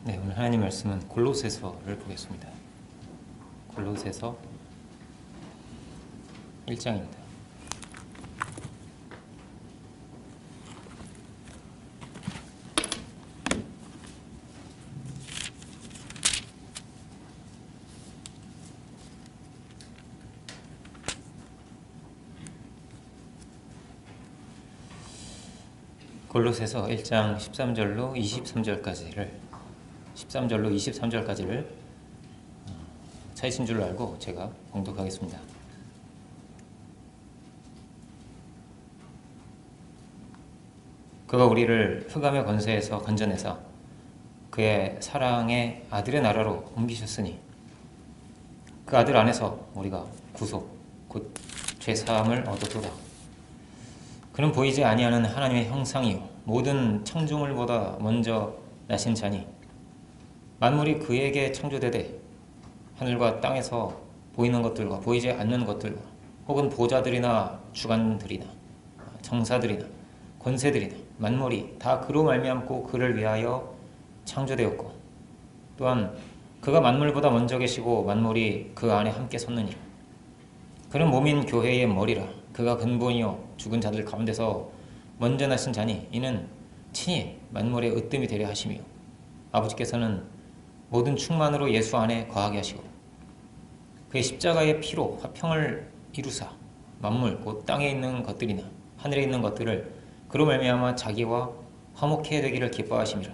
네, 오늘 하나님 말씀은 골로새서를 보겠습니다. 골로새서 1장입니다. 골로새서 1장 13절로 23절까지를 찾으신 줄로 알고 제가 봉독하겠습니다. 그가 우리를 흑암의 권세에서 건져내사 그의 사랑의 아들의 나라로 옮기셨으니 그 아들 안에서 우리가 구속 곧 죄사함을 얻었도다. 그는 보이지 아니하는 하나님의 형상이요 모든 창조물보다 먼저 나신 자니 만물이 그에게 창조되되 하늘과 땅에서 보이는 것들과 보이지 않는 것들과 혹은 보좌들이나 주관들이나 정사들이나 권세들이나 만물이 다 그로 말미암고 그를 위하여 창조되었고 또한 그가 만물보다 먼저 계시고 만물이 그 안에 함께 섰느니라. 그는 몸인 교회의 머리라. 그가 근본이요 죽은 자들 가운데서 먼저 나신 자니 이는 친히 만물의 으뜸이 되려 하심이요 아버지께서는 모든 충만으로 예수 안에 거하게 하시고 그의 십자가의 피로 화평을 이루사 만물 곧 땅에 있는 것들이나 하늘에 있는 것들을 그로 말미암아 자기와 화목해 되기를 기뻐하심이라.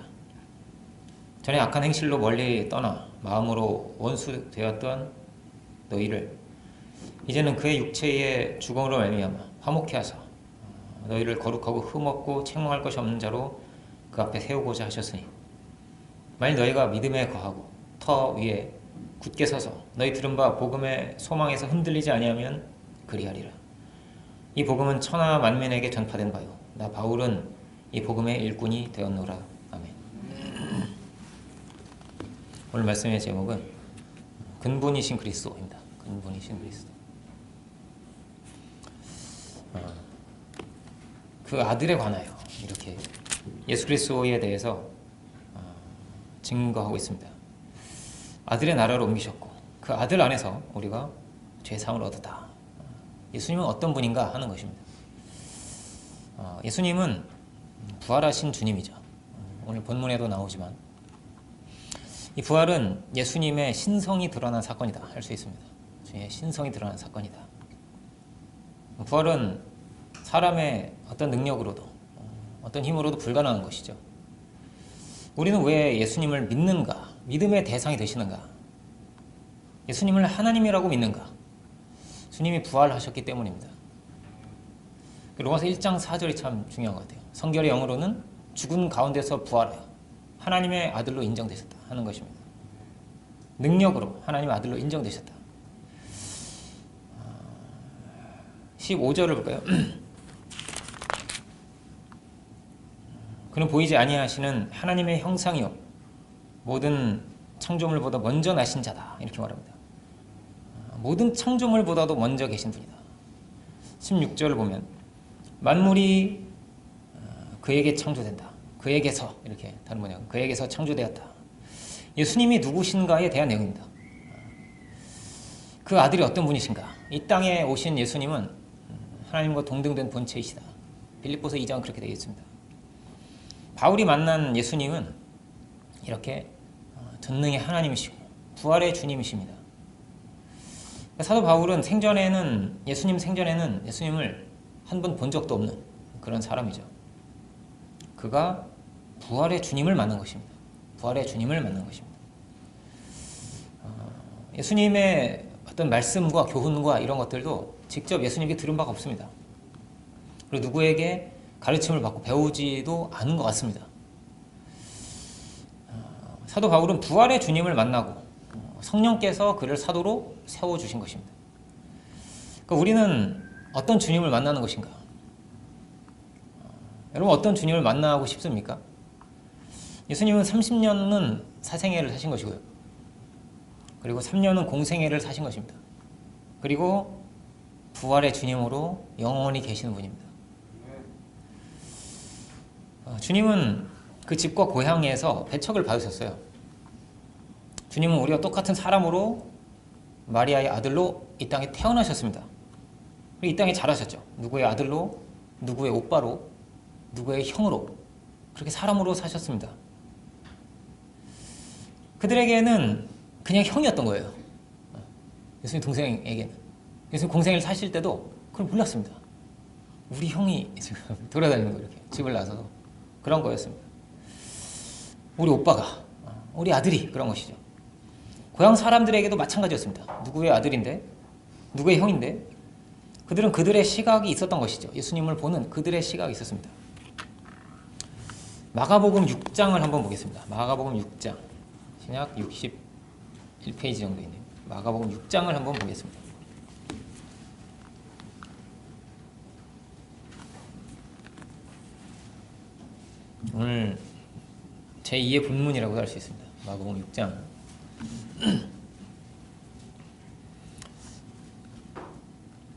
전에 악한 행실로 멀리 떠나 마음으로 원수 되었던 너희를 이제는 그의 육체의 죽음으로 말미암아 화목해 하사 너희를 거룩하고 흠없고 책망할 것이 없는 자로 그 앞에 세우고자 하셨으니 만일 너희가 믿음에 거하고 터 위에 굳게 서서 너희 들은 바 복음의 소망에서 흔들리지 아니하면 그리하리라. 이 복음은 천하 만민에게 전파된 바요 나 바울은 이 복음의 일꾼이 되었노라. 아멘. 오늘 말씀의 제목은 근본이신 그리스도입니다. 근본이신 그리스도. 그 아들에 관하여 이렇게 예수 그리스도에 대해서 증거하고 있습니다. 아들의 나라로 옮기셨고 그 아들 안에서 우리가 죄사함을 얻었다. 예수님은 어떤 분인가 하는 것입니다. 예수님은 부활하신 주님이죠. 오늘 본문에도 나오지만 이 부활은 예수님의 신성이 드러난 사건이다 할 수 있습니다. 주님의 신성이 드러난 사건이다. 부활은 사람의 어떤 능력으로도 어떤 힘으로도 불가능한 것이죠. 우리는 왜 예수님을 믿는가? 믿음의 대상이 되시는가? 예수님을 하나님이라고 믿는가? 주님이 부활하셨기 때문입니다. 로마서 1장 4절이 참 중요한 것 같아요. 성결의 영으로는 죽은 가운데서 부활하여 하나님의 아들로 인정되셨다 하는 것입니다. 능력으로 하나님의 아들로 인정되셨다. 15절을 볼까요? 그는 보이지 아니하시는 하나님의 형상이요 모든 창조물보다 먼저 나신 자다 이렇게 말합니다. 모든 창조물보다도 먼저 계신 분이다. 16절을 보면 만물이 그에게 창조된다. 그에게서 이렇게 다른 번역은 그에게서 창조되었다. 예수님이 누구신가에 대한 내용입니다. 그 아들이 어떤 분이신가? 이 땅에 오신 예수님은 하나님과 동등된 본체이시다. 빌립보서 2장은 그렇게 되어 있습니다. 바울이 만난 예수님은 이렇게 전능의 하나님이시고 부활의 주님이십니다. 사도 바울은 예수님 생전에는 예수님을 한 번 본 적도 없는 그런 사람이죠. 그가 부활의 주님을 만난 것입니다. 부활의 주님을 만난 것입니다. 예수님의 어떤 말씀과 교훈과 이런 것들도 직접 예수님께 들은 바가 없습니다. 그리고 누구에게 가르침을 받고 배우지도 않은 것 같습니다. 사도 바울은 부활의 주님을 만나고 성령께서 그를 사도로 세워주신 것입니다. 그러니까 우리는 어떤 주님을 만나는 것인가? 여러분 어떤 주님을 만나고 싶습니까? 예수님은 30년은 사생애를 사신 것이고요. 그리고 3년은 공생애를 사신 것입니다. 그리고 부활의 주님으로 영원히 계시는 분입니다. 주님은 그 집과 고향에서 배척을 받으셨어요. 주님은 우리와 똑같은 사람으로 마리아의 아들로 이 땅에 태어나셨습니다. 그리고 이 땅에 자라셨죠. 누구의 아들로, 누구의 오빠로, 누구의 형으로, 그렇게 사람으로 사셨습니다. 그들에게는 그냥 형이었던 거예요. 예수님 동생에게는. 예수님 공생을 사실 때도 그걸 몰랐습니다. 우리 형이 지금 돌아다니는 거 이렇게 집을 나서서 그런 거였습니다. 우리 오빠가, 우리 아들이 그런 것이죠. 고향 사람들에게도 마찬가지였습니다. 누구의 아들인데, 누구의 형인데, 그들은 그들의 시각이 있었던 것이죠. 예수님을 보는 그들의 시각이 있었습니다. 마가복음 6장을 한번 보겠습니다. 마가복음 6장, 신약 61페이지 정도 있네요. 마가복음 6장을 한번 보겠습니다. 오늘 제2의 본문이라고 할 수 있습니다. 마가복음 6장.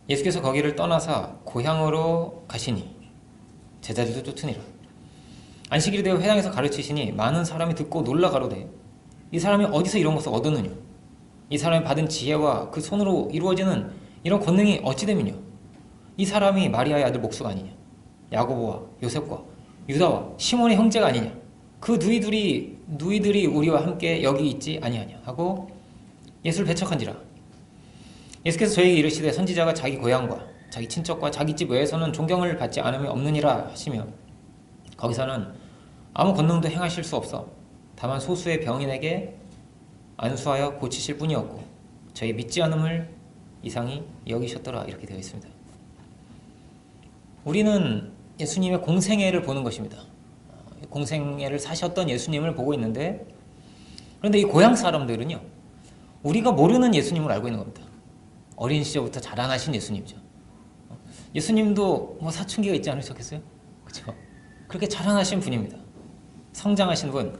예수께서 거기를 떠나사 고향으로 가시니 제자들도 쫓으니라. 안식일이 되어 회당에서 가르치시니 많은 사람이 듣고 놀라 가로되 이 사람이 어디서 이런 것을 얻었느냐? 이 사람이 받은 지혜와 그 손으로 이루어지는 이런 권능이 어찌 됨이냐? 이 사람이 마리아의 아들 목수가 아니냐? 야고보와 요셉과 유다와 시몬의 형제가 아니냐? 그 누이들이 우리와 함께 여기 있지 아니하냐? 하고 예수를 배척한지라. 예수께서 저에게 이르시되 선지자가 자기 고향과 자기 친척과 자기 집 외에서는 존경을 받지 않으면 없느니라 하시며 거기서는 아무 권능도 행하실 수 없어 다만 소수의 병인에게 안수하여 고치실 뿐이었고 저희 믿지 않음을 이상히 여기셨더라. 이렇게 되어 있습니다. 우리는 예수님의 공생애를 보는 것입니다. 공생애를 사셨던 예수님을 보고 있는데 그런데 이 고향 사람들은요 우리가 모르는 예수님을 알고 있는 겁니다. 어린 시절부터 자라나신 예수님이죠. 예수님도 뭐 사춘기가 있지 않으셨겠어요? 그렇죠? 그렇게 자라나신 분입니다. 성장하신 분,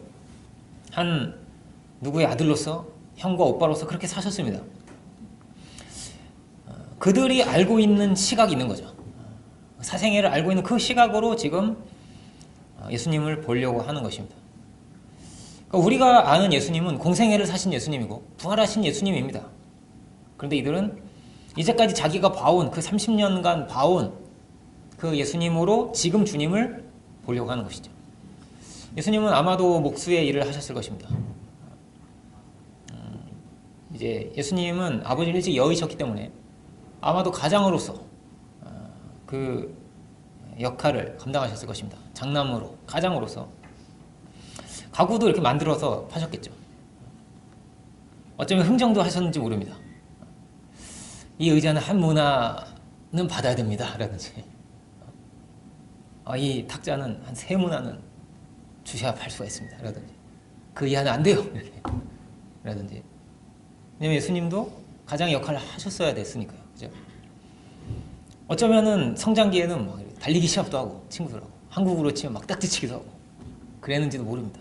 한 누구의 아들로서 형과 오빠로서 그렇게 사셨습니다. 그들이 알고 있는 시각이 있는 거죠. 사생애를 알고 있는 그 시각으로 지금 예수님을 보려고 하는 것입니다. 그러니까 우리가 아는 예수님은 공생애를 사신 예수님이고 부활하신 예수님입니다. 그런데 이들은 이제까지 자기가 봐온 그 30년간 봐온 그 예수님으로 지금 주님을 보려고 하는 것이죠. 예수님은 아마도 목수의 일을 하셨을 것입니다. 이제 예수님은 아버지를 일찍 여의셨기 때문에 아마도 가장으로서 그 역할을 감당하셨을 것입니다. 장남으로, 가장으로서 가구도 이렇게 만들어서 파셨겠죠. 어쩌면 흥정도 하셨는지 모릅니다. 이 의자는 한 문화는 받아야 됩니다. 라든지 이 탁자는 한 세 문화는 주셔야 팔 수가 있습니다. 라든지 그 이하는 안 돼요. 이렇게. 라든지 왜냐면 예수님도 가장 역할을 하셨어야 됐으니까요. 그죠? 어쩌면은 성장기에는 막 달리기 시합도 하고 친구들하고 한국으로 치면 막 딱지치기도 하고 그랬는지도 모릅니다.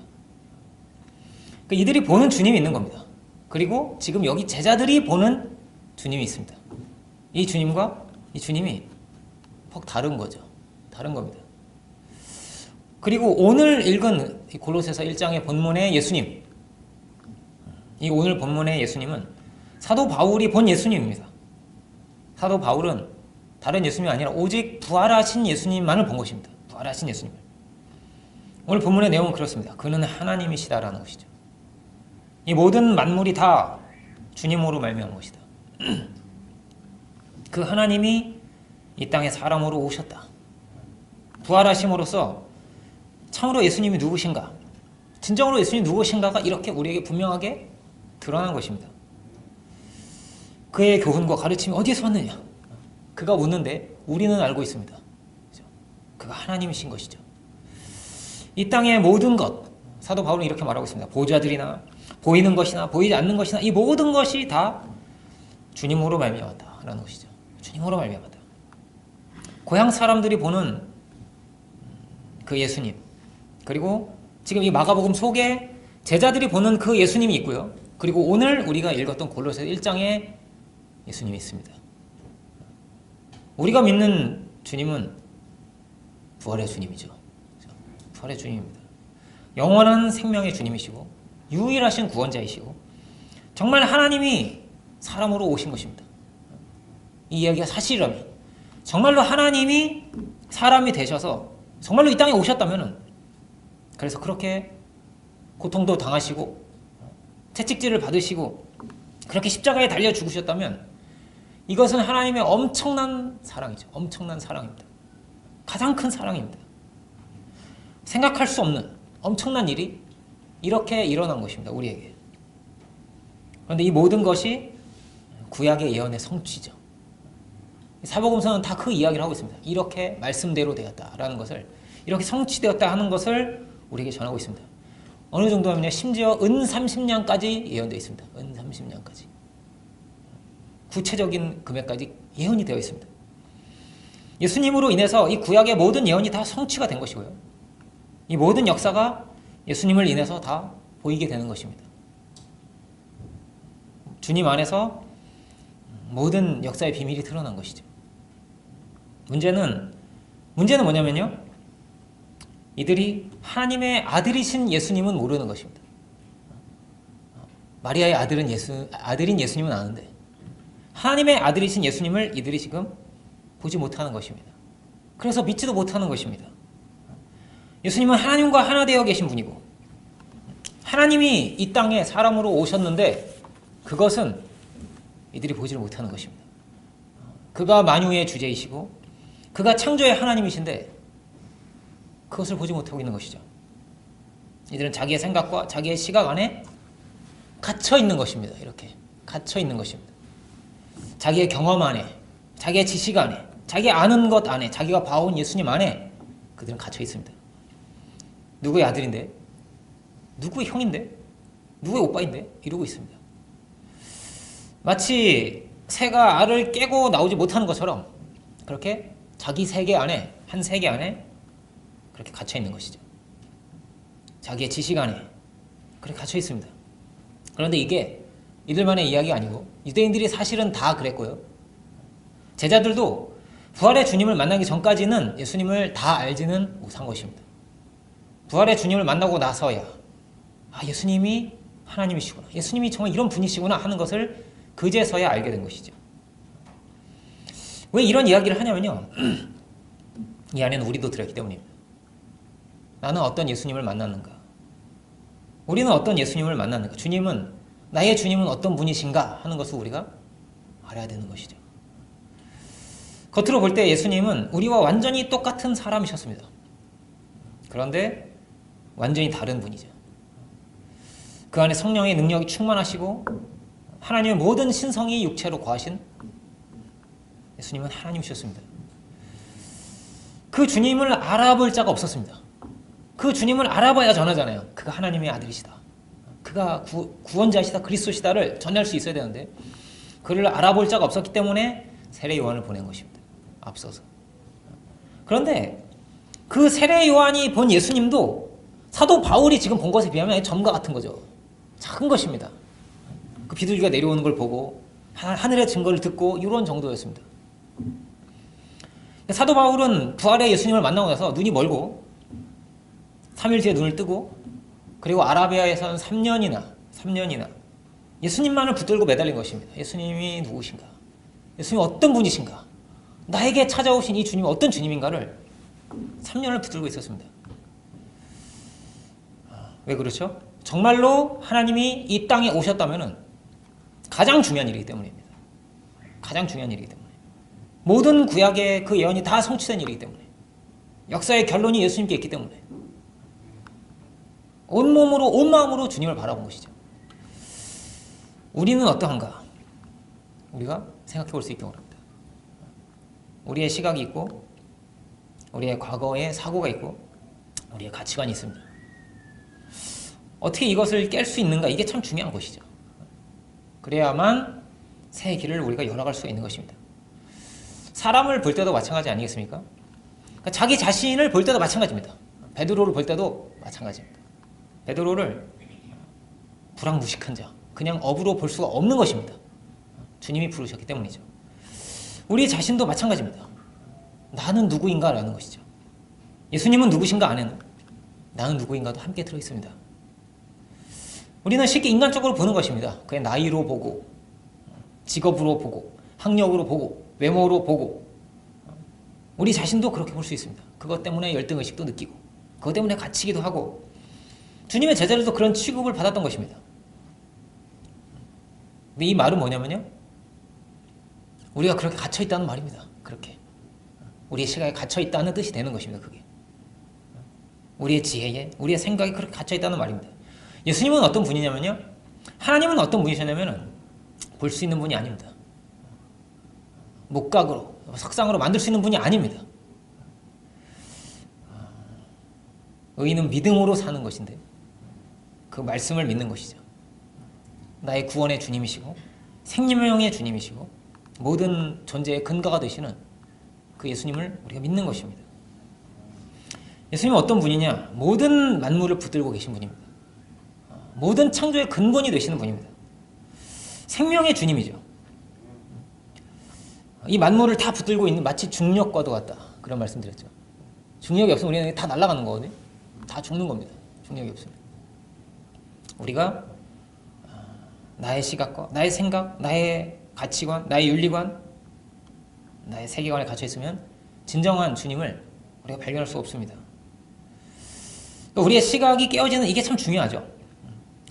그러니까 이들이 보는 주님이 있는 겁니다. 그리고 지금 여기 제자들이 보는 주님이 있습니다. 이 주님과 이 주님이 퍽 다른 거죠. 다른 겁니다. 그리고 오늘 읽은 골로새서 1장의 본문의 예수님, 이 오늘 본문의 예수님은 사도 바울이 본 예수님입니다. 사도 바울은 다른 예수님이 아니라 오직 부활하신 예수님만을 본 것입니다. 부활하신 예수님을. 오늘 본문의 내용은 그렇습니다. 그는 하나님이시다라는 것이죠. 이 모든 만물이 다 주님으로 말미암은 것이다. 그 하나님이 이 땅에 사람으로 오셨다. 부활하심으로써 참으로 예수님이 누구신가, 진정으로 예수님이 누구신가가 이렇게 우리에게 분명하게 드러난 것입니다. 그의 교훈과 가르침이 어디에서 왔느냐? 그가 묻는데 우리는 알고 있습니다. 그가 하나님이신 것이죠. 이 땅의 모든 것, 사도 바울은 이렇게 말하고 있습니다. 보좌들이나 보이는 것이나 보이지 않는 것이나 이 모든 것이 다 주님으로 말미암았다라는 것이죠. 주님으로 말미암았다. 고향 사람들이 보는 그 예수님, 그리고 지금 이 마가복음 속에 제자들이 보는 그 예수님이 있고요. 그리고 오늘 우리가 읽었던 골로새 1장에 예수님이 있습니다. 우리가 믿는 주님은 부활의 주님이죠. 부활의 주님입니다. 영원한 생명의 주님이시고 유일하신 구원자이시고 정말 하나님이 사람으로 오신 것입니다. 이 이야기가 사실이라면, 정말로 하나님이 사람이 되셔서 정말로 이 땅에 오셨다면, 그래서 그렇게 고통도 당하시고 채찍질을 받으시고 그렇게 십자가에 달려 죽으셨다면 이것은 하나님의 엄청난 사랑이죠. 엄청난 사랑입니다. 가장 큰 사랑입니다. 생각할 수 없는 엄청난 일이 이렇게 일어난 것입니다. 우리에게. 그런데 이 모든 것이 구약의 예언의 성취죠. 사복음서는 다 그 이야기를 하고 있습니다. 이렇게 말씀대로 되었다라는 것을, 이렇게 성취되었다 하는 것을 우리에게 전하고 있습니다. 어느 정도 하면요, 심지어 은 30년까지 예언되어 있습니다. 은 30년까지. 구체적인 금액까지 예언이 되어 있습니다. 예수님으로 인해서 이 구약의 모든 예언이 다 성취가 된 것이고요. 이 모든 역사가 예수님을 인해서 다 보이게 되는 것입니다. 주님 안에서 모든 역사의 비밀이 드러난 것이죠. 문제는 뭐냐면요, 이들이 하나님의 아들이신 예수님은 모르는 것입니다. 마리아의 아들인 예수님은 아는데 하나님의 아들이신 예수님을 이들이 지금 보지 못하는 것입니다. 그래서 믿지도 못하는 것입니다. 예수님은 하나님과 하나 되어 계신 분이고 하나님이 이 땅에 사람으로 오셨는데 그것은 이들이 보지를 못하는 것입니다. 그가 만유의 주제이시고 그가 창조의 하나님이신데 그것을 보지 못하고 있는 것이죠. 이들은 자기의 생각과 자기의 시각 안에 갇혀 있는 것입니다. 이렇게 갇혀 있는 것입니다. 자기의 경험 안에, 자기의 지식 안에, 자기 아는 것 안에, 자기가 봐온 예수님 안에 그들은 갇혀 있습니다. 누구의 아들인데? 누구의 형인데? 누구의 오빠인데? 이러고 있습니다. 마치 새가 알을 깨고 나오지 못하는 것처럼 그렇게 자기 세계 안에, 한 세계 안에 그렇게 갇혀 있는 것이죠. 자기의 지식 안에 그렇게 갇혀 있습니다. 그런데 이게 이들만의 이야기가 아니고 유대인들이 사실은 다 그랬고요. 제자들도 부활의 주님을 만나기 전까지는 예수님을 다 알지는 못한 것입니다. 부활의 주님을 만나고 나서야 예수님이 하나님이시구나, 예수님이 정말 이런 분이시구나 하는 것을 그제서야 알게 된 것이죠. 왜 이런 이야기를 하냐면요, 이 안에는 우리도 들어있기 때문입니다. 나는 어떤 예수님을 만났는가? 우리는 어떤 예수님을 만났는가? 나의 주님은 어떤 분이신가 하는 것을 우리가 알아야 되는 것이죠. 겉으로 볼 때 예수님은 우리와 완전히 똑같은 사람이셨습니다. 그런데 완전히 다른 분이죠. 그 안에 성령의 능력이 충만하시고 하나님의 모든 신성이 육체로 거하신 예수님은 하나님이셨습니다. 그 주님을 알아볼 자가 없었습니다. 그 주님을 알아봐야 전하잖아요. 그가 하나님의 아들이시다, 그가 구원자시다, 그리스도시다를 전할 수 있어야 되는데 그를 알아볼 자가 없었기 때문에 세례 요한을 보낸 것입니다. 앞서서. 그런데 그 세례 요한이 본 예수님도 사도 바울이 지금 본 것에 비하면 점과 같은 거죠. 작은 것입니다. 그 비둘기가 내려오는 걸 보고 하늘의 증거를 듣고 이런 정도였습니다. 사도 바울은 부활의 예수님을 만나고 나서 눈이 멀고 3일 뒤에 눈을 뜨고 그리고 아라비아에서는 3년이나 예수님만을 붙들고 매달린 것입니다. 예수님이 누구신가? 예수님이 어떤 분이신가? 나에게 찾아오신 이 주님이 어떤 주님인가를 3년을 붙들고 있었습니다. 왜 그렇죠? 정말로 하나님이 이 땅에 오셨다면 가장 중요한 일이기 때문입니다. 가장 중요한 일이기 때문에. 모든 구약의 그 예언이 다 성취된 일이기 때문에. 역사의 결론이 예수님께 있기 때문에. 온몸으로, 온 마음으로 주님을 바라본 것이죠. 우리는 어떠한가? 우리가 생각해 볼 수 있기 바랍니다. 우리의 시각이 있고, 우리의 과거의 사고가 있고, 우리의 가치관이 있습니다. 어떻게 이것을 깰 수 있는가? 이게 참 중요한 것이죠. 그래야만 새 길을 우리가 열어갈 수 있는 것입니다. 사람을 볼 때도 마찬가지 아니겠습니까? 그러니까 자기 자신을 볼 때도 마찬가지입니다. 베드로를 볼 때도 마찬가지입니다. 베드로를 불황무식한 자, 그냥 업으로 볼 수가 없는 것입니다. 주님이 부르셨기 때문이죠. 우리 자신도 마찬가지입니다. 나는 누구인가? 라는 것이죠. 예수님은 누구신가 안에는 나는 누구인가도 함께 들어있습니다. 우리는 쉽게 인간적으로 보는 것입니다. 그의 나이로 보고, 직업으로 보고, 학력으로 보고, 외모로 보고, 우리 자신도 그렇게 볼 수 있습니다. 그것 때문에 열등의식도 느끼고, 그것 때문에 갇히기도 하고, 주님의 제자들도 그런 취급을 받았던 것입니다. 근데 이 말은 뭐냐면요, 우리가 그렇게 갇혀있다는 말입니다. 그렇게 우리의 시각에 갇혀있다는 뜻이 되는 것입니다. 그게 우리의 지혜에, 우리의 생각에 그렇게 갇혀있다는 말입니다. 예수님은 어떤 분이냐면요, 하나님은 어떤 분이시냐면은 볼 수 있는 분이 아닙니다. 목각으로, 석상으로 만들 수 있는 분이 아닙니다. 의인은 믿음으로 사는 것인데 그 말씀을 믿는 것이죠. 나의 구원의 주님이시고 생명의 주님이시고 모든 존재의 근거가 되시는 그 예수님을 우리가 믿는 것입니다. 예수님은 어떤 분이냐? 모든 만물을 붙들고 계신 분입니다. 모든 창조의 근본이 되시는 분입니다. 생명의 주님이죠. 이 만물을 다 붙들고 있는 마치 중력과도 같다. 그런 말씀 드렸죠. 중력이 없으면 우리는 다 날아가는 거거든요. 다 죽는 겁니다. 중력이 없으면. 우리가 나의 시각과 나의 생각, 나의 가치관, 나의 윤리관, 나의 세계관에 갇혀 있으면 진정한 주님을 우리가 발견할 수 없습니다. 우리의 시각이 깨어지는 이게 참 중요하죠.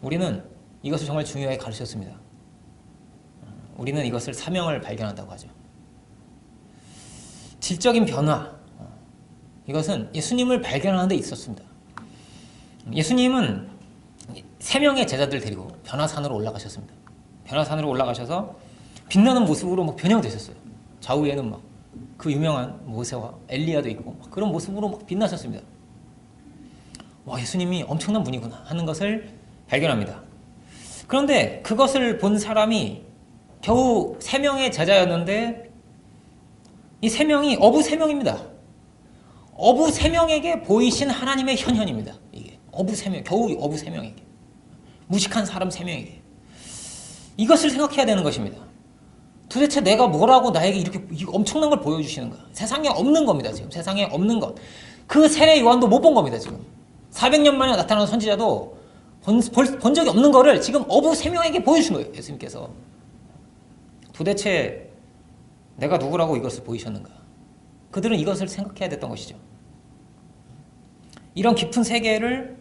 우리는 이것을 정말 중요하게 가르쳤습니다. 우리는 이것을 사명을 발견한다고 하죠. 질적인 변화, 이것은 예수님을 발견하는 데 있었습니다. 예수님은 3명의 제자들 데리고 변화산으로 올라가셨습니다. 변화산으로 올라가셔서 빛나는 모습으로 막 변형되셨어요. 좌우에는 막 그 유명한 모세와 엘리야도 있고 막 그런 모습으로 막 빛나셨습니다. 와, 예수님이 엄청난 분이구나 하는 것을 발견합니다. 그런데 그것을 본 사람이 겨우 3명의 제자였는데 이 3명이 어부 3명입니다. 어부 3명에게 보이신 하나님의 현현입니다. 이게 어부 3명, 겨우 어부 3명에게, 무식한 사람 3명에게 이것을 생각해야 되는 것입니다. 도대체 내가 뭐라고 나에게 이렇게 엄청난 걸 보여주시는가? 세상에 없는 겁니다. 지금 세상에 없는 것. 그 세례 요한도 못 본 겁니다. 지금 400년 만에 나타나는 선지자도 본 적이 없는 거를 지금 어부 3명에게 보여주신 거예요. 예수님께서. 도대체 내가 누구라고 이것을 보이셨는가? 그들은 이것을 생각해야 됐던 것이죠. 이런 깊은 세계를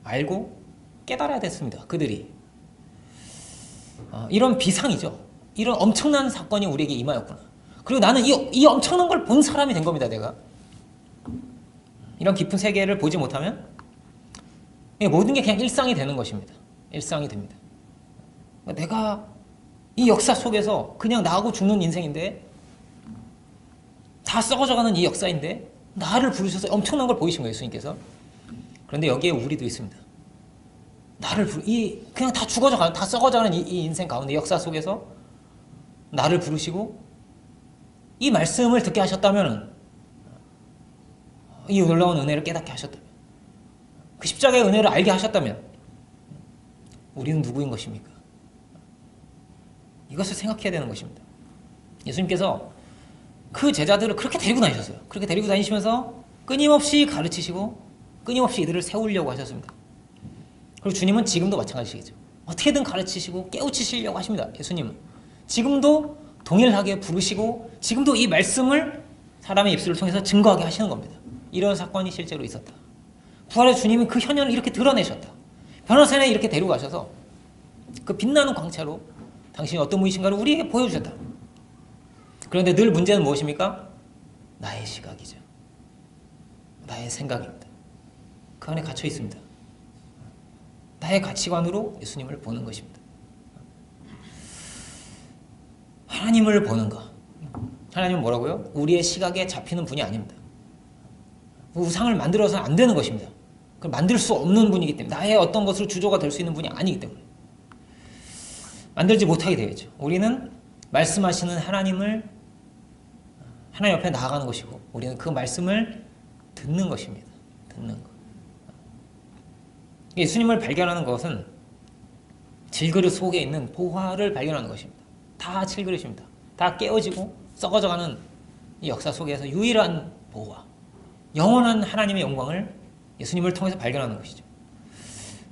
알고 깨달아야 됐습니다. 그들이. 이런 비상이죠. 이런 엄청난 사건이 우리에게 임하였구나. 그리고 나는 이 엄청난 걸 본 사람이 된 겁니다. 내가. 이런 깊은 세계를 보지 못하면 모든 게 그냥 일상이 되는 것입니다. 일상이 됩니다. 내가 이 역사 속에서 그냥 나하고 죽는 인생인데, 다 썩어져가는 이 역사인데 나를 부르셔서 엄청난 걸 보이신 거예요. 예수님께서. 그런데 여기에 우리도 있습니다. 그냥 다 죽어져가는, 다 썩어져가는 이 인생 가운데 역사 속에서 나를 부르시고 이 말씀을 듣게 하셨다면, 이 놀라운 은혜를 깨닫게 하셨다면, 그 십자가의 은혜를 알게 하셨다면 우리는 누구인 것입니까? 이것을 생각해야 되는 것입니다. 예수님께서 그 제자들을 그렇게 데리고 다니셨어요. 그렇게 데리고 다니시면서 끊임없이 가르치시고 끊임없이 이들을 세우려고 하셨습니다. 그리고 주님은 지금도 마찬가지시겠죠. 어떻게든 가르치시고 깨우치시려고 하십니다. 예수님은 지금도 동일하게 부르시고 지금도 이 말씀을 사람의 입술을 통해서 증거하게 하시는 겁니다. 이런 사건이 실제로 있었다. 부활의 주님이 그 현현을 이렇게 드러내셨다. 변화산에 이렇게 데리고 가셔서 그 빛나는 광채로 당신이 어떤 분이신가를 우리에게 보여주셨다. 그런데 늘 문제는 무엇입니까? 나의 시각이죠. 나의 생각입니다. 그 안에 갇혀 있습니다. 나의 가치관으로 예수님을 보는 것입니다. 하나님을 보는 것. 하나님은 뭐라고요? 우리의 시각에 잡히는 분이 아닙니다. 우상을 만들어서는 안 되는 것입니다. 그걸 만들 수 없는 분이기 때문에, 나의 어떤 것으로 주조가 될 수 있는 분이 아니기 때문에 만들지 못하게 되겠죠. 우리는 말씀하시는 하나님 앞에 나아가는 것이고, 우리는 그 말씀을 듣는 것입니다. 듣는 것. 예수님을 발견하는 것은 질그릇 속에 있는 보화를 발견하는 것입니다. 다 질그릇입니다. 다 깨어지고 썩어져가는 이 역사 속에서 유일한 보화, 영원한 하나님의 영광을 예수님을 통해서 발견하는 것이죠.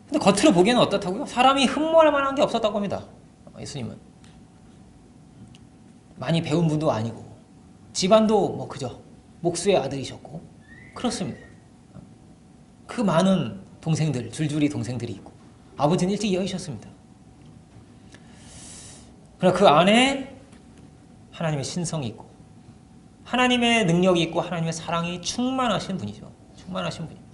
근데 겉으로 보기에는 어떻다고요? 사람이 흠모할 만한 게 없었다고 합니다. 예수님은. 많이 배운 분도 아니고 집안도 뭐 그저 목수의 아들이셨고 그렇습니다. 그 많은 동생들, 줄줄이 동생들이 있고 아버지는 일찍 여의셨습니다. 그러나 그 안에 하나님의 신성이 있고 하나님의 능력이 있고 하나님의 사랑이 충만하신 분이죠. 충만하신 분입니다.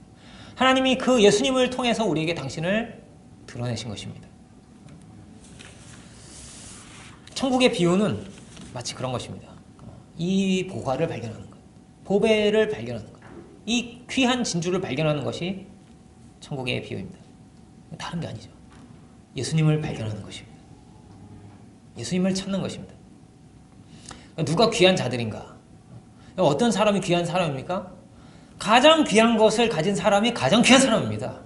하나님이 그 예수님을 통해서 우리에게 당신을 드러내신 것입니다. 천국의 비유는 마치 그런 것입니다. 이 보화를 발견하는 것, 보배를 발견하는 것, 이 귀한 진주를 발견하는 것이 천국의 비유입니다. 다른 게 아니죠. 예수님을 발견하는 것입니다. 예수님을 찾는 것입니다. 누가 귀한 자들인가? 어떤 사람이 귀한 사람입니까? 가장 귀한 것을 가진 사람이 가장 귀한 사람입니다.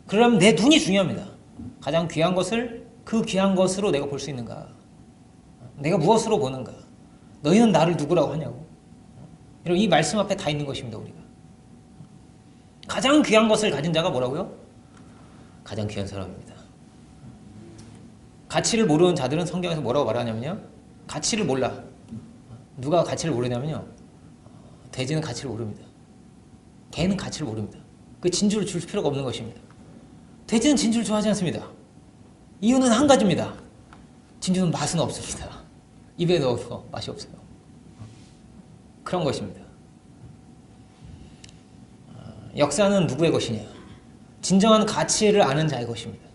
그러면 내 눈이 중요합니다. 가장 귀한 것을 그 귀한 것으로 내가 볼 수 있는가? 내가 무엇으로 보는가? 너희는 나를 누구라고 하냐고. 여러분, 이 말씀 앞에 다 있는 것입니다. 우리가 가장 귀한 것을 가진 자가 뭐라고요? 가장 귀한 사람입니다. 가치를 모르는 자들은 성경에서 뭐라고 말하냐면요, 가치를 몰라. 누가 가치를 모르냐면요, 돼지는 가치를 모릅니다. 개는 가치를 모릅니다. 그 진주를 줄 필요가 없는 것입니다. 돼지는 진주를 좋아하지 않습니다. 이유는 한 가지입니다. 진주는 맛은 없습니다. 입에 넣어서 맛이 없어요. 그런 것입니다. 역사는 누구의 것이냐? 진정한 가치를 아는 자의 것입니다.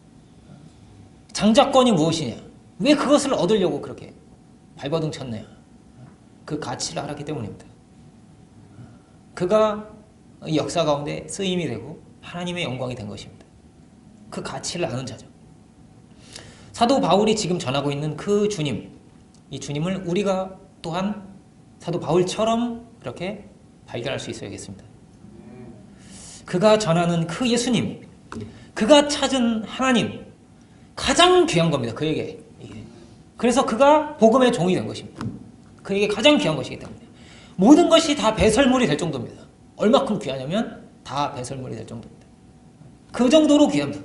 장자권이 무엇이냐? 왜 그것을 얻으려고 그렇게 발버둥 쳤냐? 그 가치를 알았기 때문입니다. 그가 이 역사 가운데 쓰임이 되고 하나님의 영광이 된 것입니다. 그 가치를 아는 자죠. 사도 바울이 지금 전하고 있는 그 주님, 이 주님을 우리가 또한 사도 바울처럼 그렇게 발견할 수 있어야겠습니다. 그가 전하는 그 예수님, 그가 찾은 하나님, 가장 귀한 겁니다. 그에게. 그래서 그가 복음의 종이 된 것입니다. 그에게 가장 귀한 것이기 때문에 모든 것이 다 배설물이 될 정도입니다. 얼마큼 귀하냐면 다 배설물이 될 정도입니다. 그 정도로 귀합니다.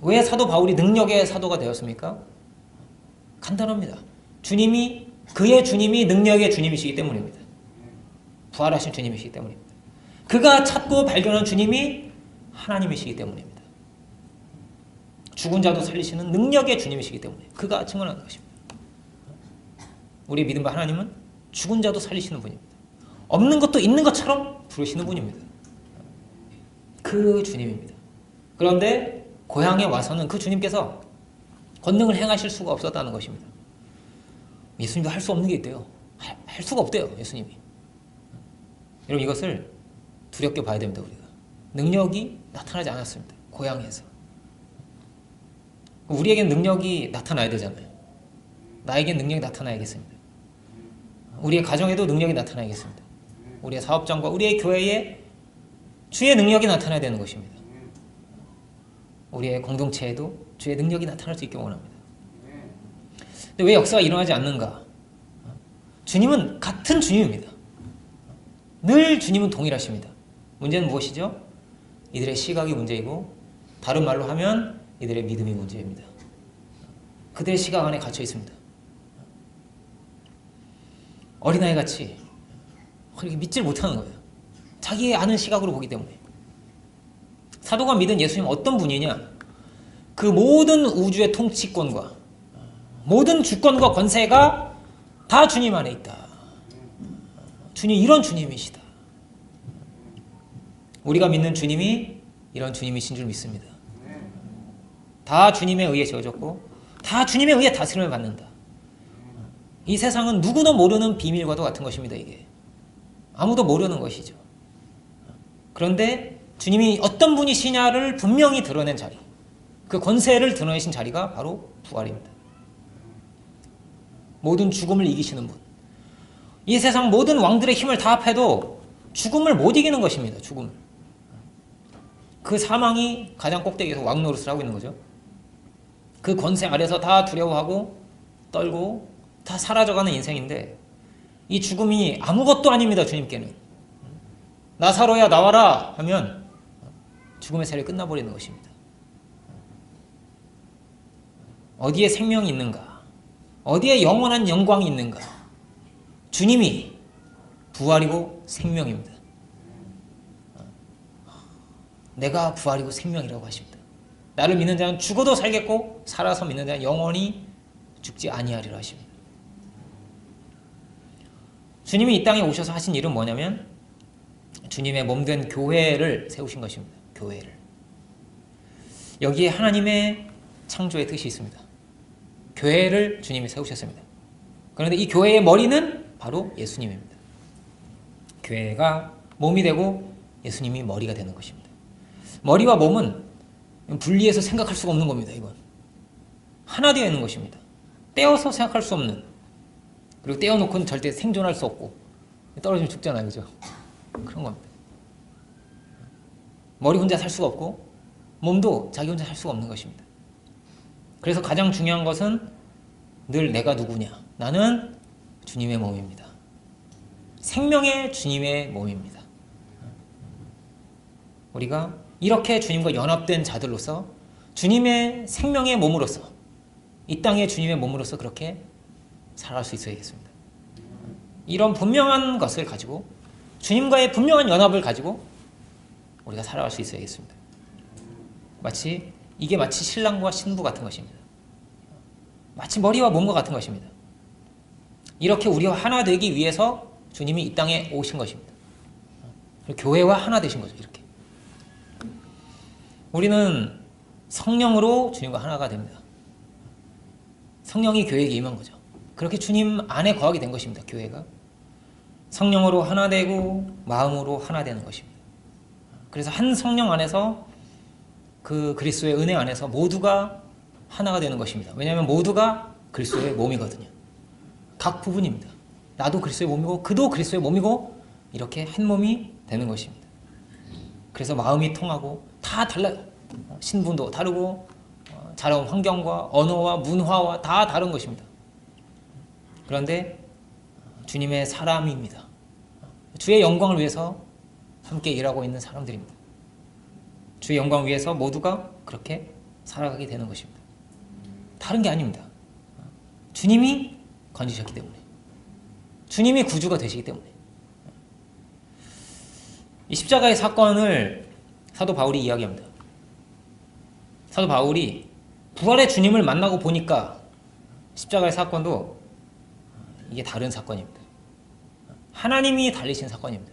왜 사도 바울이 능력의 사도가 되었습니까? 간단합니다. 그의 주님이 능력의 주님이시기 때문입니다. 부활하신 주님이시기 때문입니다. 그가 찾고 발견한 주님이 하나님이시기 때문입니다. 죽은 자도 살리시는 능력의 주님이시기 때문에 그가 증언하는 것입니다. 우리 믿음 바 하나님은 죽은 자도 살리시는 분입니다. 없는 것도 있는 것처럼 부르시는 분입니다. 그 주님입니다. 그런데 고향에 와서는 그 주님께서 권능을 행하실 수가 없었다는 것입니다. 예수님도 할 수 없는 게 있대요. 할 수가 없대요, 예수님이. 여러분, 이것을 두렵게 봐야 됩니다, 우리가. 능력이 나타나지 않았습니다. 고향에서. 우리에겐 능력이 나타나야 되잖아요. 나에겐 능력이 나타나야겠습니다. 우리의 가정에도 능력이 나타나야겠습니다. 우리의 사업장과 우리의 교회에 주의 능력이 나타나야 되는 것입니다. 우리의 공동체에도 주의 능력이 나타날 수 있기 원합니다. 근데 왜 역사가 일어나지 않는가? 주님은 같은 주님입니다. 늘 주님은 동일하십니다. 문제는 무엇이죠? 이들의 시각이 문제이고 다른 말로 하면 이들의 믿음이 문제입니다. 그들의 시각 안에 갇혀 있습니다. 어린아이같이 그렇게 믿질 못하는 거예요. 자기의 아는 시각으로 보기 때문에. 사도가 믿은 예수님 어떤 분이냐? 그 모든 우주의 통치권과 모든 주권과 권세가 다 주님 안에 있다. 주님, 이런 주님이시다. 우리가 믿는 주님이 이런 주님이신 줄 믿습니다. 다 주님에 의해 지어졌고 다 주님에 의해 다스림을 받는다. 이 세상은 누구도 모르는 비밀과도 같은 것입니다. 이게 아무도 모르는 것이죠. 그런데 주님이 어떤 분이시냐를 분명히 드러낸 자리, 그 권세를 드러내신 자리가 바로 부활입니다. 모든 죽음을 이기시는 분, 이 세상 모든 왕들의 힘을 다 합해도 죽음을 못 이기는 것입니다. 죽음을. 그 사망이 가장 꼭대기에서 왕 노릇을 하고 있는 거죠. 그 권세 아래서 다 두려워하고 떨고 다 사라져가는 인생인데 이 죽음이 아무것도 아닙니다. 주님께는. 나사로야 나와라 하면 죽음의 세력이 끝나버리는 것입니다. 어디에 생명이 있는가? 어디에 영원한 영광이 있는가? 주님이 부활이고 생명입니다. 내가 부활이고 생명이라고 하십니다. 나를 믿는 자는 죽어도 살겠고 살아서 믿는 자는 영원히 죽지 아니하리라 하십니다. 주님이 이 땅에 오셔서 하신 일은 뭐냐면 주님의 몸된 교회를 세우신 것입니다. 교회를. 여기에 하나님의 창조의 뜻이 있습니다. 교회를 주님이 세우셨습니다. 그런데 이 교회의 머리는 바로 예수님입니다. 교회가 몸이 되고 예수님이 머리가 되는 것입니다. 머리와 몸은 분리해서 생각할 수가 없는 겁니다. 이건 하나 되어 있는 것입니다. 떼어서 생각할 수 없는, 그리고 떼어놓고는 절대 생존할 수 없고 떨어지면 죽잖아요. 그죠? 그런 겁니다. 머리 혼자 살 수가 없고 몸도 자기 혼자 살 수가 없는 것입니다. 그래서 가장 중요한 것은 늘 내가 누구냐? 나는 주님의 몸입니다. 생명의 주님의 몸입니다. 우리가 이렇게 주님과 연합된 자들로서 주님의 생명의 몸으로서 이 땅의 주님의 몸으로서 그렇게 살아갈 수 있어야겠습니다. 이런 분명한 것을 가지고 주님과의 분명한 연합을 가지고 우리가 살아갈 수 있어야겠습니다. 이게 마치 신랑과 신부 같은 것입니다. 마치 머리와 몸과 같은 것입니다. 이렇게 우리와 하나 되기 위해서 주님이 이 땅에 오신 것입니다. 교회와 하나 되신 거죠. 이렇게 우리는 성령으로 주님과 하나가 됩니다. 성령이 교회에게 임한 거죠. 그렇게 주님 안에 거하게 된 것입니다. 교회가 성령으로 하나 되고 마음으로 하나 되는 것입니다. 그래서 한 성령 안에서 그 그리스도의 은혜 안에서 모두가 하나가 되는 것입니다. 왜냐하면 모두가 그리스도의 몸이거든요. 각 부분입니다. 나도 그리스도의 몸이고 그도 그리스도의 몸이고 이렇게 한 몸이 되는 것입니다. 그래서 마음이 통하고 다 달라요. 신분도 다르고 자라온 환경과 언어와 문화와 다 다른 것입니다. 그런데 주님의 사람입니다. 주의 영광을 위해서 함께 일하고 있는 사람들입니다. 주의 영광을 위해서 모두가 그렇게 살아가게 되는 것입니다. 다른 게 아닙니다. 주님이 건지셨기 때문에, 주님이 구주가 되시기 때문에. 이 십자가의 사건을 사도 바울이 이야기합니다. 사도 바울이 부활의 주님을 만나고 보니까 십자가의 사건도 이게 다른 사건입니다. 하나님이 달리신 사건입니다.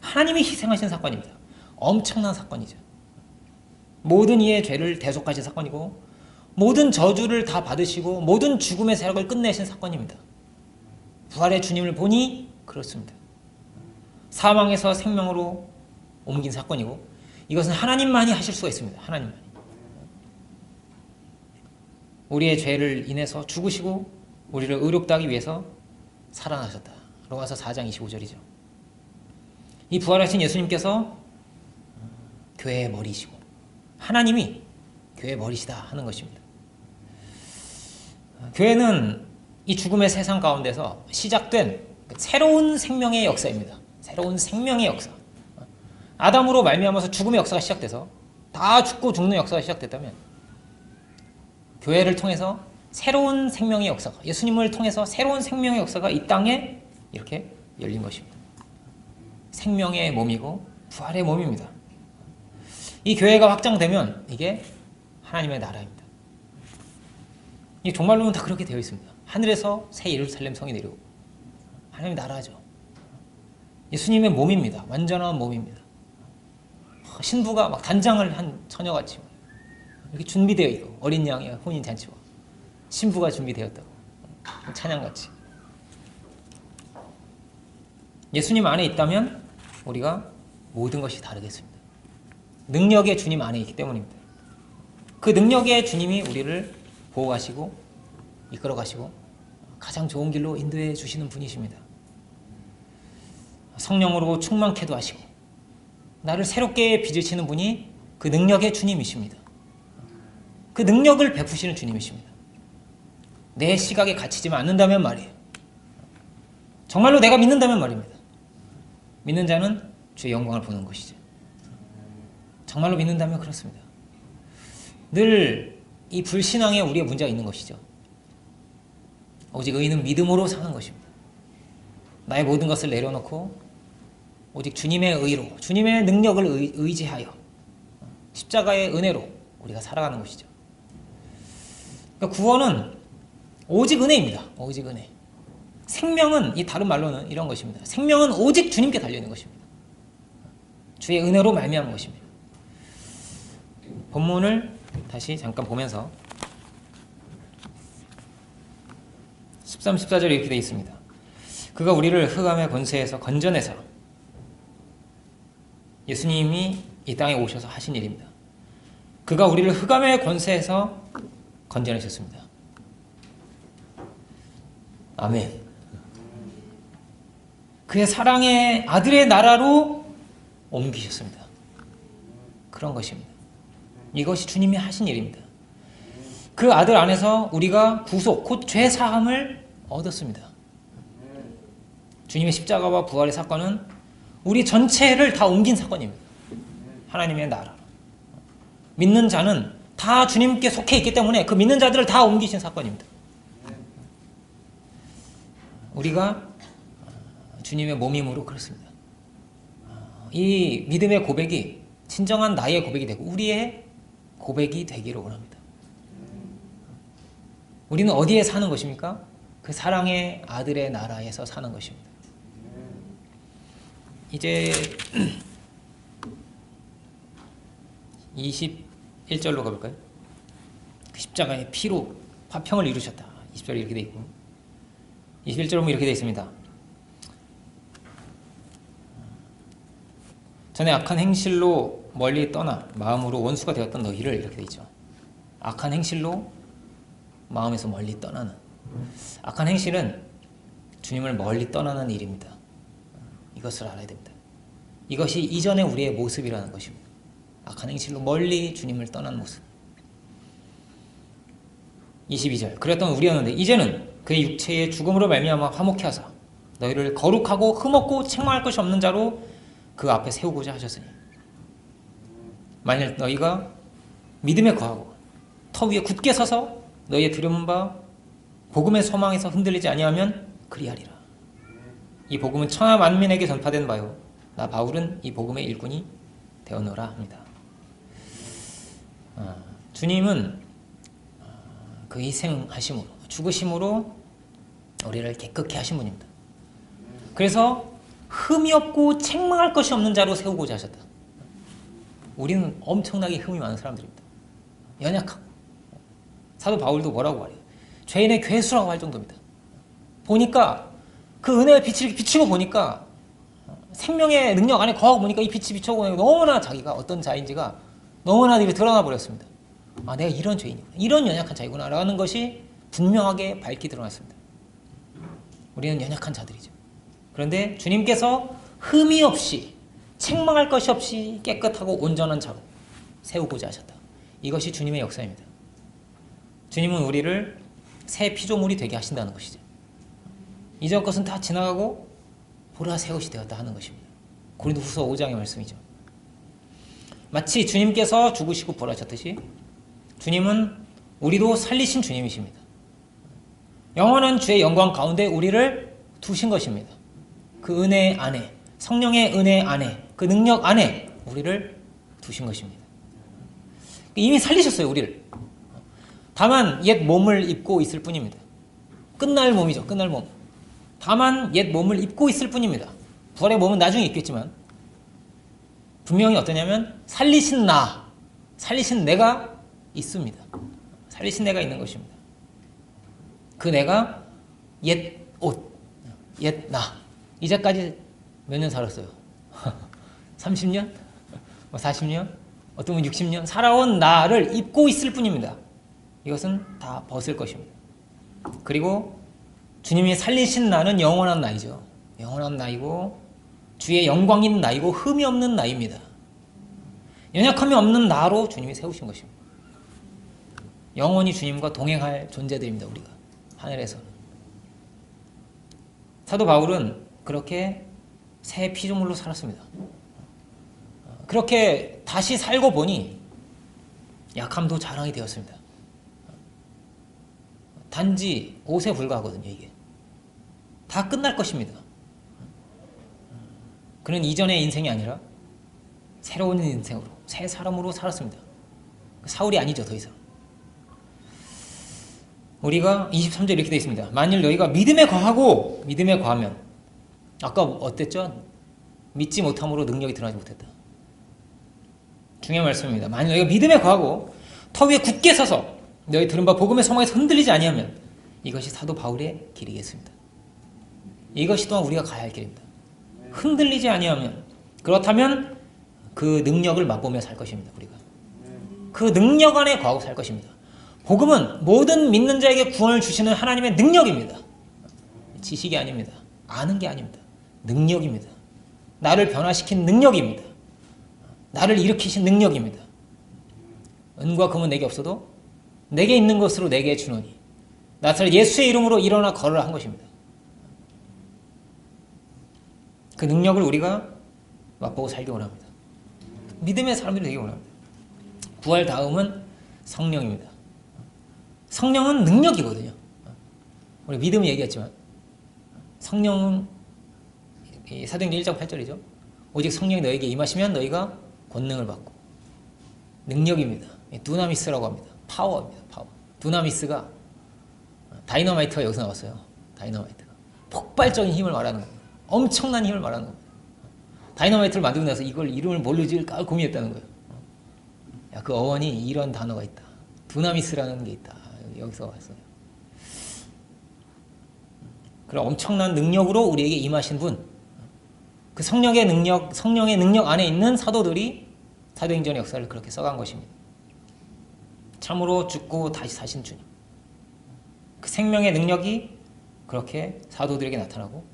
하나님이 희생하신 사건입니다. 엄청난 사건이죠. 모든 이의 죄를 대속하신 사건이고 모든 저주를 다 받으시고 모든 죽음의 세력을 끝내신 사건입니다. 부활의 주님을 보니 그렇습니다. 사망에서 생명으로 옮긴 사건이고 이것은 하나님만이 하실 수가 있습니다. 하나님만이. 우리의 죄를 인해서 죽으시고 우리를 의롭다 하기 위해서 살아나셨다. 로마서 4장 25절이죠. 이 부활하신 예수님께서 교회의 머리이시고 하나님이 교회의 머리시다 하는 것입니다. 교회는 이 죽음의 세상 가운데서 시작된 새로운 생명의 역사입니다. 새로운 생명의 역사. 아담으로 말미암아서 죽음의 역사가 시작돼서 다 죽고 죽는 역사가 시작됐다면 교회를 통해서 새로운 생명의 역사가, 예수님을 통해서 새로운 생명의 역사가 이 땅에 이렇게 열린 것입니다. 생명의 몸이고 부활의 몸입니다. 이 교회가 확장되면 이게 하나님의 나라입니다. 이 종말론은 다 그렇게 되어 있습니다. 하늘에서 새 예루살렘 성이 내려오고 하나님의 나라죠. 예수님의 몸입니다. 완전한 몸입니다. 신부가 막 단장을 한 처녀같이 이렇게 준비되어 있고 어린 양의 혼인 잔치와 신부가 준비되었다고 찬양같이 예수님 안에 있다면 우리가 모든 것이 다르겠습니다. 능력의 주님 안에 있기 때문입니다. 그 능력의 주님이 우리를 보호하시고 이끌어가시고 가장 좋은 길로 인도해 주시는 분이십니다. 성령으로 충만케도 하시고 나를 새롭게 빚으시는 분이 그 능력의 주님이십니다. 그 능력을 베푸시는 주님이십니다. 내 시각에 갇히지만 않는다면 말이에요. 정말로 내가 믿는다면 말입니다. 믿는 자는 주의 영광을 보는 것이죠. 정말로 믿는다면 그렇습니다. 늘 이 불신앙에 우리의 문제가 있는 것이죠. 오직 의인은 믿음으로 사는 것입니다. 나의 모든 것을 내려놓고 오직 주님의 의로, 주님의 능력을 의지하여 십자가의 은혜로 우리가 살아가는 것이죠. 그러니까 구원은 오직 은혜입니다. 오직 은혜. 생명은, 이 다른 말로는 이런 것입니다. 생명은 오직 주님께 달려있는 것입니다. 주의 은혜로 말미암은 것입니다. 본문을 다시 잠깐 보면서 13, 14절에 이렇게 되어 있습니다. 그가 우리를 흑암의 권세에서 건져내서, 예수님이 이 땅에 오셔서 하신 일입니다. 그가 우리를 흑암의 권세에서 건져내셨습니다. 아멘. 그의 사랑의 아들의 나라로 옮기셨습니다. 그런 것입니다. 이것이 주님이 하신 일입니다. 그 아들 안에서 우리가 구속, 곧 죄사함을 얻었습니다. 주님의 십자가와 부활의 사건은 우리 전체를 다 옮긴 사건입니다. 하나님의 나라. 믿는 자는 다 주님께 속해 있기 때문에 그 믿는 자들을 다 옮기신 사건입니다. 우리가 주님의 몸임으로 그렇습니다. 이 믿음의 고백이 진정한 나의 고백이 되고 우리의 고백이 되기를 원합니다. 우리는 어디에 사는 것입니까? 그 사랑의 아들의 나라에서 사는 것입니다. 이제 21절로 가볼까요? 그 십자가의 피로 화평을 이루셨다. 20절에 이렇게 되어 있고 21절에 보면 이렇게 되어 있습니다. 전에 악한 행실로 멀리 떠나 마음으로 원수가 되었던 너희를, 이렇게 되어 있죠. 악한 행실로 마음에서 멀리 떠나는, 악한 행실은 주님을 멀리 떠나는 일입니다. 이것을 알아야 됩니다. 이것이 이전의 우리의 모습이라는 것입니다. 악한 행실로 멀리 주님을 떠난 모습. 22절, 그랬던 우리였는데 이제는 그의 육체의 죽음으로 말미암아 화목케 하사 너희를 거룩하고 흠없고 책망할 것이 없는 자로 그 앞에 세우고자 하셨으니, 만일 너희가 믿음에 거하고 터 위에 굳게 서서 너희의 두려운 바 복음의 소망에서 흔들리지 아니하면 그리하리라. 이 복음은 천하 만민에게 전파된 바요 나 바울은 이 복음의 일꾼이 되었노라 합니다. 주님은 그 희생하심으로, 죽으심으로 우리를 깨끗게 하신 분입니다. 그래서 흠이 없고 책망할 것이 없는 자로 세우고자 하셨다. 우리는 엄청나게 흠이 많은 사람들입니다. 연약하고. 사도 바울도 뭐라고 말해요? 죄인의 괴수라고 할 정도입니다. 보니까 그 은혜의 빛을 비추고 보니까, 생명의 능력 안에 거하고 보니까 이 빛이 비춰보니까 너무나 자기가 어떤 자인지가 너무나 드러나 버렸습니다. 아, 내가 이런 죄인이구나, 이런 연약한 자이구나 라는 것이 분명하게 밝히 드러났습니다. 우리는 연약한 자들이죠. 그런데 주님께서 흠이 없이, 책망할 것이 없이 깨끗하고 온전한 자로 세우고자 하셨다. 이것이 주님의 역사입니다. 주님은 우리를 새 피조물이 되게 하신다는 것이죠. 이전 것은 다 지나가고 보라 새 것이 되었다 하는 것입니다. 고린도후서 5장의 말씀이죠. 마치 주님께서 죽으시고 부활하셨듯이 주님은 우리도 살리신 주님이십니다. 영원한 주의 영광 가운데 우리를 두신 것입니다. 그 은혜 안에, 성령의 은혜 안에, 그 능력 안에 우리를 두신 것입니다. 이미 살리셨어요, 우리를. 다만 옛 몸을 입고 있을 뿐입니다. 끝날 몸이죠, 끝날 몸. 다만 옛 몸을 입고 있을 뿐입니다. 부활의 몸은 나중에 입겠지만 분명히 어떠냐면 살리신 나, 살리신 내가 있습니다. 살리신 내가 있는 것입니다. 그 내가 옛 옷, 옛 나. 이제까지 몇 년 살았어요? 30년? 40년? 어떤 분 60년? 살아온 나를 입고 있을 뿐입니다. 이것은 다 벗을 것입니다. 그리고 주님이 살리신 나는 영원한 나이죠. 영원한 나이고 주의 영광인 나이고 흠이 없는 나이입니다. 연약함이 없는 나로 주님이 세우신 것입니다. 영원히 주님과 동행할 존재들입니다. 우리가 하늘에서는. 사도 바울은 그렇게 새 피조물로 살았습니다. 그렇게 다시 살고 보니 약함도 자랑이 되었습니다. 단지 옷에 불과하거든요. 이게 다 끝날 것입니다. 그는 이전의 인생이 아니라 새로운 인생으로 새 사람으로 살았습니다. 사울이 아니죠. 더 이상. 우리가 23절 이렇게 되어 있습니다. 만일 너희가 믿음에 거하고, 믿음에 거하면, 아까 어땠죠? 믿지 못함으로 능력이 드러나지 못했다. 중요한 말씀입니다. 만일 너희가 믿음에 거하고 터 위에 굳게 서서 너희 들은 바 복음의 소망에서 흔들리지 아니하면 이것이 사도 바울의 길이겠습니다. 이것이 또한 우리가 가야 할 길입니다. 흔들리지 아니하면, 그렇다면 그 능력을 맛보며 살 것입니다. 우리가 그 능력 안에 거하고 살 것입니다. 복음은 모든 믿는 자에게 구원을 주시는 하나님의 능력입니다. 지식이 아닙니다. 아는 게 아닙니다. 능력입니다. 나를 변화시킨 능력입니다. 나를 일으키신 능력입니다. 은과 금은 내게 없어도 내게 있는 것으로 내게 주노니 나사렛 예수의 이름으로 일어나 걸으라 한 것입니다. 그 능력을 우리가 맛보고 살기 원합니다. 믿음의 사람들이 되기 원합니다. 부활 다음은 성령입니다. 성령은 능력이거든요. 우리 믿음 얘기했지만 성령은 사도행전 1장 8절이죠. 오직 성령이 너에게 임하시면 너희가 권능을 받고, 능력입니다. 두나미스라고 합니다. 파워입니다. 파워. 두나미스가 다이너마이트가 여기서 나왔어요. 다이너마이트가 폭발적인 힘을 말하는 겁니다. 엄청난 힘을 말하는 겁니다. 다이너마이트를 만들고 나서 이걸 이름을 뭘로 지을까 고민했다는 거예요. 야, 그 어원이 이런 단어가 있다. 두나미스라는 게 있다. 여기서 왔어요. 그런 엄청난 능력으로 우리에게 임하신 분, 그 성령의 능력 안에 있는 사도들이 사도행전의 역사를 그렇게 써간 것입니다. 참으로 죽고 다시 사신 주님, 그 생명의 능력이 그렇게 사도들에게 나타나고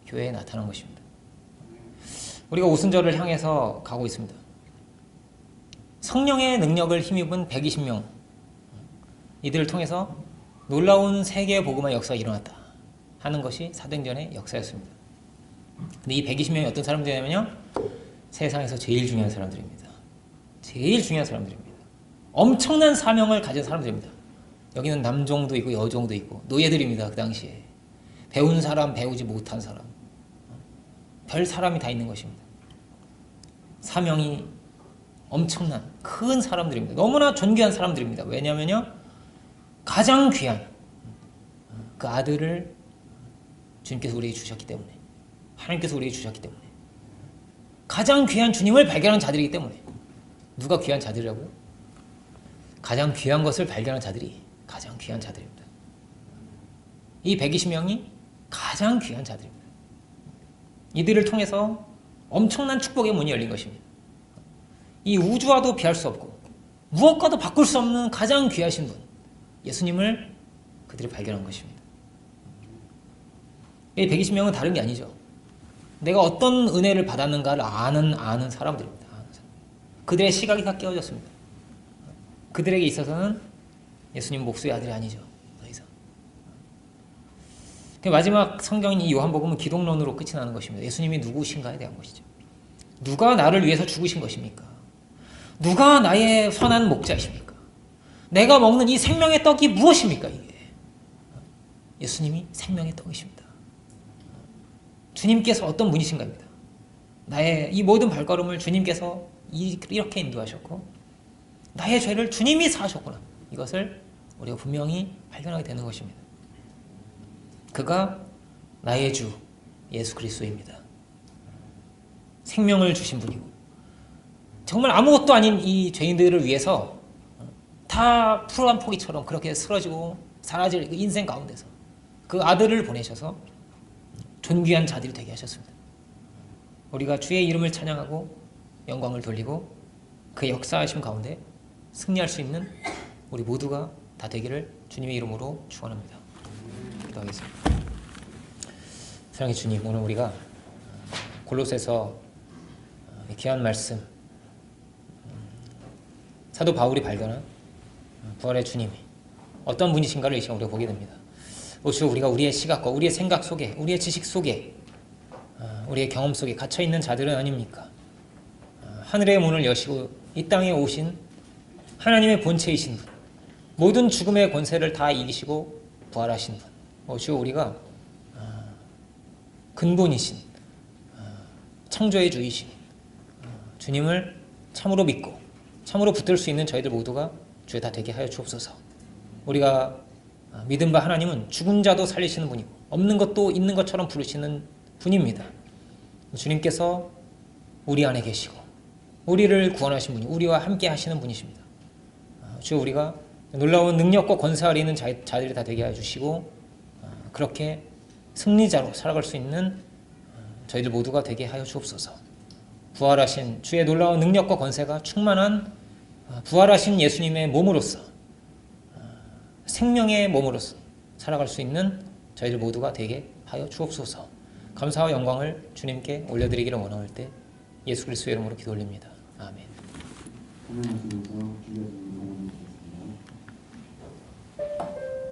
교회에 나타난 것입니다. 우리가 오순절을 향해서 가고 있습니다. 성령의 능력을 힘입은 120명, 이들을 통해서 놀라운 세계 복음화의 역사가 일어났다 하는 것이 사도행전의 역사였습니다. 근데 이 120명이 어떤 사람들이냐면요, 세상에서 제일 중요한 사람들입니다. 제일 중요한 사람들입니다. 엄청난 사명을 가진 사람들입니다. 여기는 남종도 있고 여종도 있고 노예들입니다. 그 당시에 배운 사람, 배우지 못한 사람, 별 사람이 다 있는 것입니다. 사명이 엄청난 큰 사람들입니다. 너무나 존귀한 사람들입니다. 왜냐하면요, 가장 귀한 그 아들을 주님께서 우리에게 주셨기 때문에, 하나님께서 우리에게 주셨기 때문에, 가장 귀한 주님을 발견한 자들이기 때문에. 누가 귀한 자들이라고요? 가장 귀한 것을 발견한 자들이 가장 귀한 자들입니다. 이 120명이 가장 귀한 자들입니다. 이들을 통해서 엄청난 축복의 문이 열린 것입니다. 이 우주와도 비할 수 없고 무엇과도 바꿀 수 없는 가장 귀하신 분, 예수님을 그들이 발견한 것입니다. 이 120명은 다른 게 아니죠. 내가 어떤 은혜를 받았는가를 아는 사람들입니다. 그들의 시각이 다 깨어졌습니다. 그들에게 있어서는 예수님 목수의 아들이 아니죠. 더 이상. 마지막 성경인 이 요한복음은 기독론으로 끝이 나는 것입니다. 예수님이 누구신가에 대한 것이죠. 누가 나를 위해서 죽으신 것입니까? 누가 나의 선한 목자이십니까? 내가 먹는 이 생명의 떡이 무엇입니까? 이게 예수님이 생명의 떡이십니다. 주님께서 어떤 분이신가입니다. 나의 이 모든 발걸음을 주님께서 이렇게 인도하셨고 나의 죄를 주님이 사하셨구나, 이것을 우리가 분명히 발견하게 되는 것입니다. 그가 나의 주 예수 그리스도입니다. 생명을 주신 분이고 정말 아무것도 아닌 이 죄인들을 위해서 다 푸른 포기처럼 그렇게 쓰러지고 사라질 그 인생 가운데서 그 아들을 보내셔서 존귀한 자들이 되게 하셨습니다. 우리가 주의 이름을 찬양하고 영광을 돌리고 그 역사하심 가운데 승리할 수 있는 우리 모두가 다 되기를 주님의 이름으로 축원합니다. 기도하겠습니다. 사랑의 주님, 오늘 우리가 골로새서 귀한 말씀, 사도 바울이 발견한 부활의 주님이 어떤 분이신가를 이 시간 우리가 보게 됩니다. 오히려 우리가 우리의 시각과 우리의 생각 속에, 우리의 지식 속에, 우리의 경험 속에 갇혀있는 자들은 아닙니까? 하늘의 문을 여시고 이 땅에 오신 하나님의 본체이신 분, 모든 죽음의 권세를 다 이기시고 부활하신 분, 주여 우리가 근본이신 창조의 주이신 주님을 참으로 믿고 참으로 붙들 수 있는 저희들 모두가 주여 다 되게 하여 주옵소서. 우리가 믿은 바 하나님은 죽은 자도 살리시는 분이고 없는 것도 있는 것처럼 부르시는 분입니다. 주님께서 우리 안에 계시고 우리를 구원하신 분이 우리와 함께 하시는 분이십니다. 주여 우리가 놀라운 능력과 권세 아래 있는 자들이 다 되게 해주시고 그렇게 승리자로 살아갈 수 있는 저희들 모두가 되게 하여 주옵소서. 부활하신 주의 놀라운 능력과 권세가 충만한 부활하신 예수님의 몸으로서 생명의 몸으로서 살아갈 수 있는 저희들 모두가 되게 하여 주옵소서. 감사와 영광을 주님께 올려드리기를 원할 때 예수 그리스도의 이름으로 기도 올립니다. 아멘.